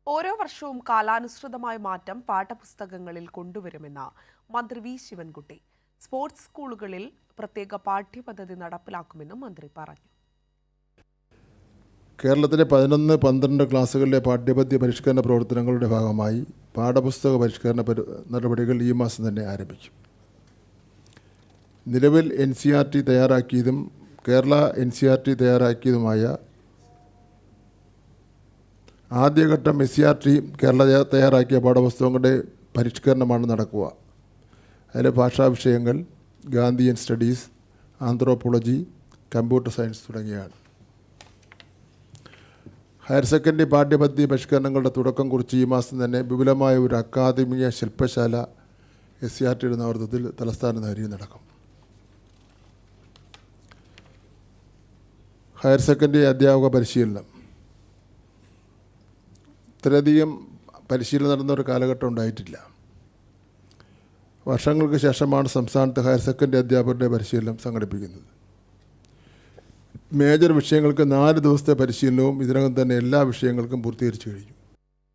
ഓരോ വർഷവും കാലാനുസൃതമായ മാറ്റം പാഠപുസ്തകങ്ങളിൽ കൊണ്ടുവരുമെന്ന് മന്ത്രി വി ശിവൻകുട്ടി. സ്പോർട്സ് സ്കൂളുകളിൽ പ്രത്യേക പാഠ്യപദ്ധതി നടപ്പിലാക്കുമെന്നും മന്ത്രി പറഞ്ഞു. കേരളത്തിലെ 11-12 ക്ലാസ്സുകളിലെ പാഠ്യപദ്ധതി പരിഷ്കരണ പ്രവർത്തനങ്ങളുടെ ഭാഗമായി പാഠപുസ്തക പരിഷ്കരണ നടപടികൾ ഈ മാസം തന്നെ ആരംഭിക്കും. നിലവിൽ NCERT തയ്യാറാക്കിയതും കേരള NCERT തയ്യാറാക്കിയതുമായ ആദ്യഘട്ടം SCERT കേരള തയ്യാറാക്കിയ പാഠപുസ്തകങ്ങളുടെ പരിഷ്കരണമാണ് നടക്കുക. അതിലെ ഭാഷാ വിഷയങ്ങൾ Gandhian studies, anthropology, computer science തുടങ്ങിയവയാണ്. ഹയർ സെക്കൻഡറി പാഠ്യപദ്ധതി പരിഷ്കരണങ്ങളുടെ തുടക്കം കുറിച്ച് ഈ മാസം തന്നെ വിപുലമായ ഒരു അക്കാദമിക ശില്പശാല SCERTയുടെ നേതൃത്വത്തിൽ തലസ്ഥാന നഗരിയിൽ നടക്കും. ഹയർ സെക്കൻഡറി അധ്യാപക പരിശീലനം, ഇത്രയധികം പരിശീലനം നടന്ന ഒരു കാലഘട്ടം ഉണ്ടായിട്ടില്ല. വർഷങ്ങൾക്ക് ശേഷമാണ് സംസ്ഥാനത്ത് ഹയർ സെക്കൻഡറി അധ്യാപകരുടെ പരിശീലനം സംഘടിപ്പിക്കുന്നത്. മേജർ വിഷയങ്ങൾക്ക് 4 ദിവസത്തെ പരിശീലനവും ഇതിനകം തന്നെ എല്ലാ വിഷയങ്ങൾക്കും പൂർത്തീകരിച്ചു കഴിഞ്ഞു.